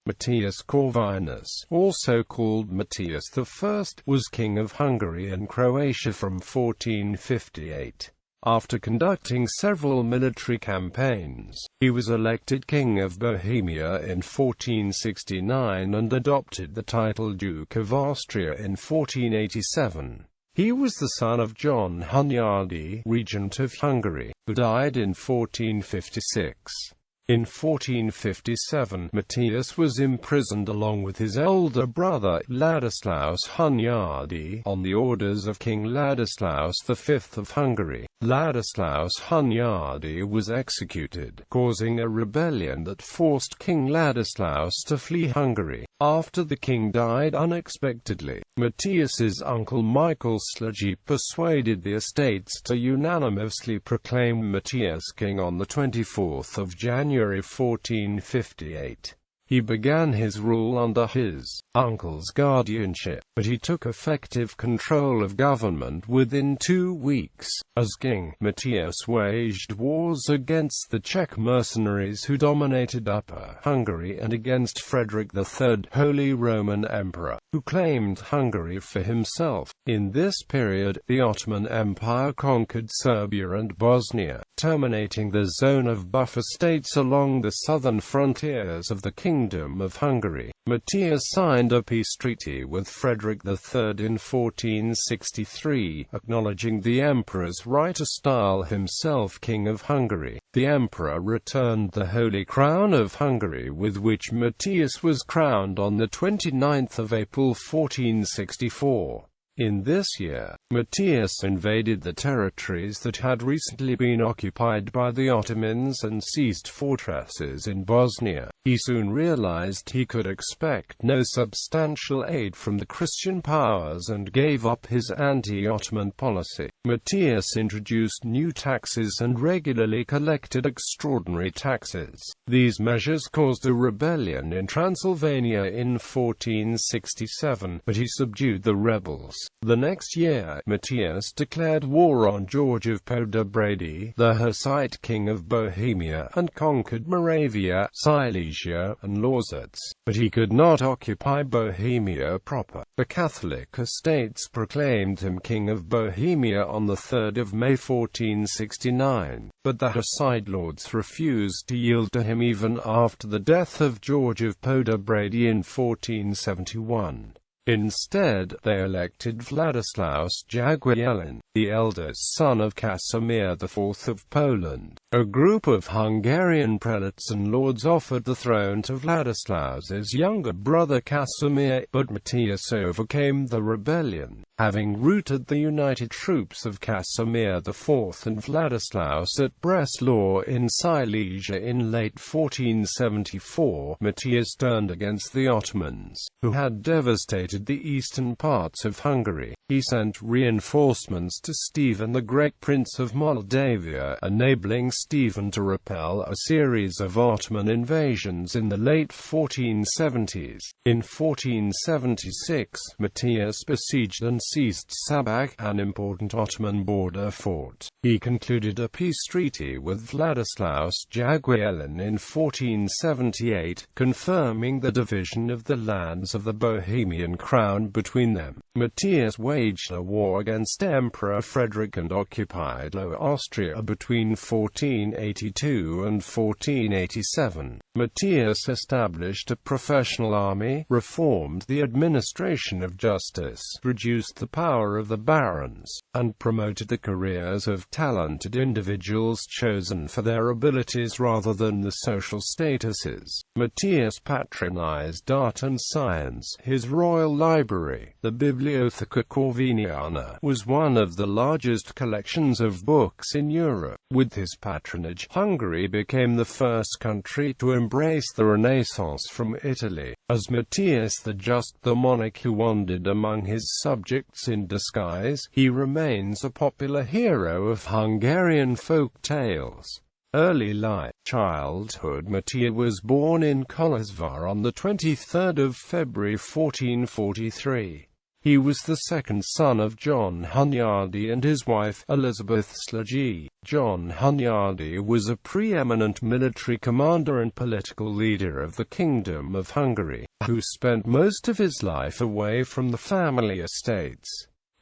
Matthias Corvinus, also called Matthias I, was King of Hungary and Croatia from 1458. After conducting several military campaigns, he was elected King of Bohemia in 1469 and adopted the title Duke of Austria in 1487. He was the son of John Hunyadi, Regent of Hungary, who died in 1456. In 1457, Matthias was imprisoned along with his elder brother, Ladislaus Hunyadi, on the orders of King Ladislaus V of Hungary. Ladislaus Hunyadi was executed, causing a rebellion that forced King Ladislaus to flee Hungary. After the king died unexpectedly, Matthias's uncle Michael Sludgy persuaded the estates to unanimously proclaim Matthias king on the 24th of January 1458. He began his rule under his uncle's guardianship, but he took effective control of government within 2 weeks. As king, Matthias waged wars against the Czech mercenaries who dominated Upper Hungary and against Frederick III, Holy Roman Emperor, who claimed Hungary for himself. In this period, the Ottoman Empire conquered Serbia and Bosnia, terminating the zone of buffer states along the southern frontiers of the Kingdom of Hungary. Matthias signed a peace treaty with Frederick III in 1463, acknowledging the emperor's right to style himself King of Hungary. The emperor returned the Holy Crown of Hungary, with which Matthias was crowned on the 29th of April 1464. In this year, Matthias invaded the territories that had recently been occupied by the Ottomans and seized fortresses in Bosnia. He soon realized he could expect no substantial aid from the Christian powers and gave up his anti-Ottoman policy. Matthias introduced new taxes and regularly collected extraordinary taxes. These measures caused a rebellion in Transylvania in 1467, but he subdued the rebels. The next year, Matthias declared war on George of Podobrady, the Hussite king of Bohemia, and conquered Moravia, Silesia, and Lausitz. But he could not occupy Bohemia proper. The Catholic estates proclaimed him King of Bohemia on the 3rd of May 1469, but the Hussite lords refused to yield to him even after the death of George of Podobrady in 1471. Instead, they elected Władysław Jagiellon, the eldest son of Casimir IV of Poland. A group of Hungarian prelates and lords offered the throne to Władysław's younger brother Casimir, but Matthias overcame the rebellion, having routed the united troops of Casimir IV and Władysław at Breslau in Silesia in late 1474. Matthias turned against the Ottomans, who had devastated the eastern parts of Hungary. He sent reinforcements to Stephen the Great, Prince of Moldavia, enabling Stephen to repel a series of Ottoman invasions in the late 1470s. In 1476, Matthias besieged and seized Samat, an important Ottoman border fort. He concluded a peace treaty with Władysław Jagiellon in 1478, confirming the division of the lands of the Bohemian crown between them. Matthias waged a war against Emperor Frederick and occupied Lower Austria between 1482 and 1487. Matthias established a professional army, reformed the administration of justice, reduced the power of the barons, and promoted the careers of talented individuals chosen for their abilities rather than the social statuses. Matthias patronized art and science. His royal library, the Bibliotheca Corviniana, was one of the largest collections of books in Europe. With his patronage, Hungary became the first country to embrace the Renaissance from Italy. As Matthias the Just, the monarch who wandered among his subjects in disguise, he remains a popular hero of Hungarian folk tales. Early life. Childhood. Matthias was born in Kolozsvár on the 23rd of February 1443. He was the second son of John Hunyadi and his wife, Elizabeth II. John Hunyadi was a preeminent military commander and political leader of the Kingdom of Hungary, who spent most of his life away from the family estates.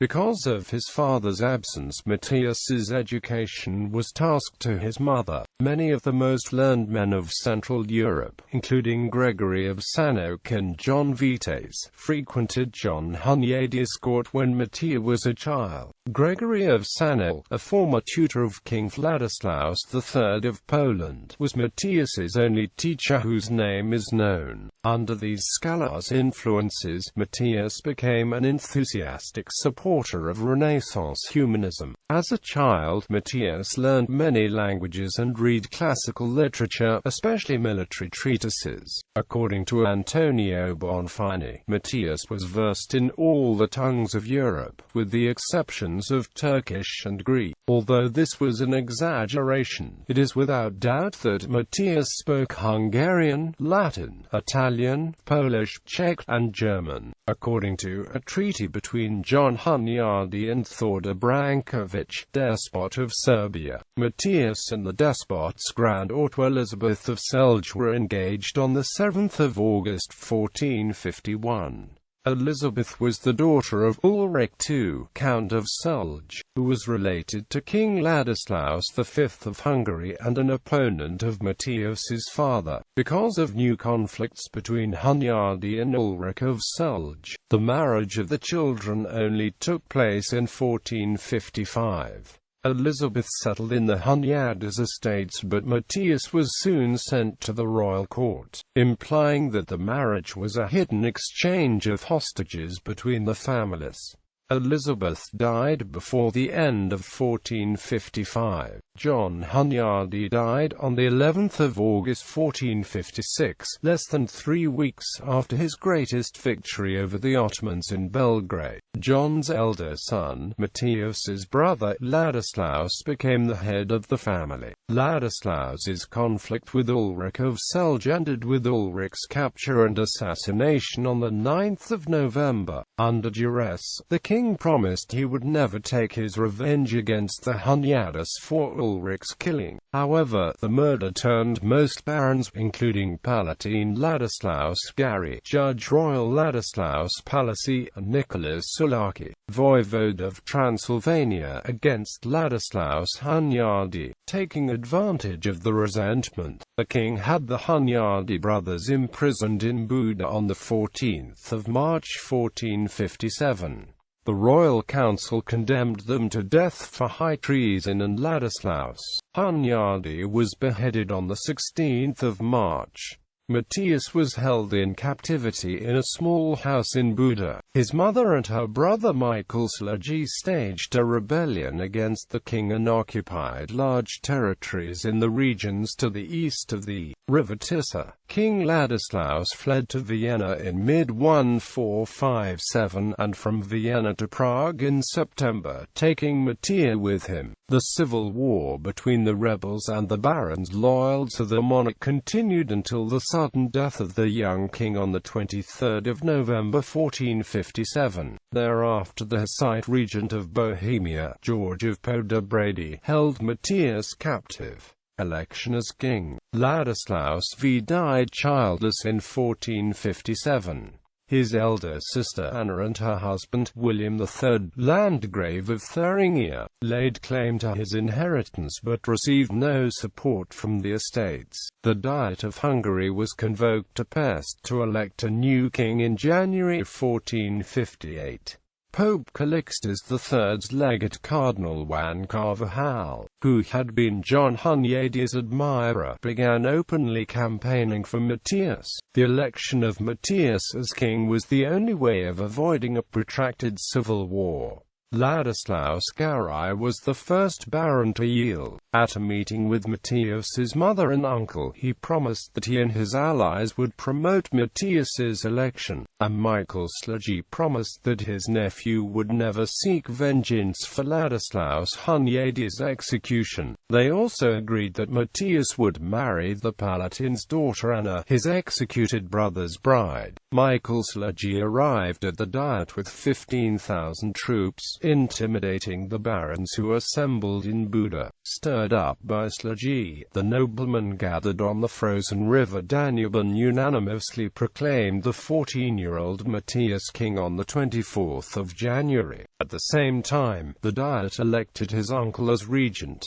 Because of his father's absence, Matthias's education was tasked to his mother. Many of the most learned men of Central Europe, including Gregory of Sanoc and John Vites, frequented John Hunyadi's court when Matthias was a child. Gregory of Sanoc, a former tutor of King Ladislaus III of Poland, was Matthias's only teacher whose name is known. Under these scholars' influences, Matthias became an enthusiastic supporter of Renaissance humanism. As a child, Matthias learned many languages and read classical literature, especially military treatises. According to Antonio Bonfini, Matthias was versed in all the tongues of Europe, with the exceptions of Turkish and Greek. Although this was an exaggeration, it is without doubt that Matthias spoke Hungarian, Latin, Italian, Polish, Czech, and German. According to a treaty between John Hunyadi and Thordor Branković, despot of Serbia, Matthias and the despot's granddaughter Elizabeth of Celje were engaged on the 7th of August 1451. Elizabeth was the daughter of Ulrich II, Count of Celje, who was related to King Ladislaus V of Hungary and an opponent of Matthias's father. Because of new conflicts between Hunyadi and Ulrich of Celje, the marriage of the children only took place in 1455. Elizabeth settled in the Hunyadi's estates, but Matthias was soon sent to the royal court, implying that the marriage was a hidden exchange of hostages between the families. Elizabeth died before the end of 1455. John Hunyadi died on the 11th of August 1456, less than 3 weeks after his greatest victory over the Ottomans in Belgrade. John's elder son, Matthias's brother Ladislaus, became the head of the family. Ladislaus's conflict with Ulrich of Celje ended with Ulrich's capture and assassination on the 9th of November. Under duress, the king promised he would never take his revenge against the Hunyadis for Ulrich's killing. However, the murder turned most barons, including Palatine Ladislaus Gary, Judge Royal Ladislaus Palissy, and Nicholas Sulaki, voivode of Transylvania, against Ladislaus Hunyadi. Taking advantage of the resentment, the king had the Hunyadi brothers imprisoned in Buda on the 14th of March 1457. The royal council condemned them to death for high treason, and Ladislaus Hunyadi was beheaded on the 16th of March. Matthias was held in captivity in a small house in Buda. His mother and her brother Michael Slagi staged a rebellion against the king and occupied large territories in the regions to the east of the river Tisa. King Ladislaus fled to Vienna in mid-1457 and from Vienna to Prague in September, taking Matthias with him. The civil war between the rebels and the barons loyal to the monarch continued until the sudden death of the young king on the 23rd of November 1457. Thereafter the Hussite regent of Bohemia, George of Podobrady, held Matthias captive. Election as king. Ladislaus V died childless in 1457. His elder sister Anna and her husband, William III, Landgrave of Thuringia, laid claim to his inheritance but received no support from the estates. The Diet of Hungary was convoked to Pest to elect a new king in January 1458. Pope Calixtus III's legate Cardinal Juan Carvajal, who had been John Hunyadi's admirer, began openly campaigning for Matthias. The election of Matthias as king was the only way of avoiding a protracted civil war. Ladislaus Gary was the first baron to yield. At a meeting with Matthias's mother and uncle, he promised that he and his allies would promote Matthias's election, and Michael Sludgy promised that his nephew would never seek vengeance for Ladislaus Hunyadi's execution. They also agreed that Matthias would marry the Palatin's daughter Anna, his executed brother's bride. Michael Sludgy arrived at the Diet with 15,000 troops, intimidating the barons who assembled in Buda. Stirred up by Sludgy, the noblemen gathered on the frozen river Danube and unanimously proclaimed the 14-year-old Matthias king on the 24th of January. At the same time, the Diet elected his uncle as regent.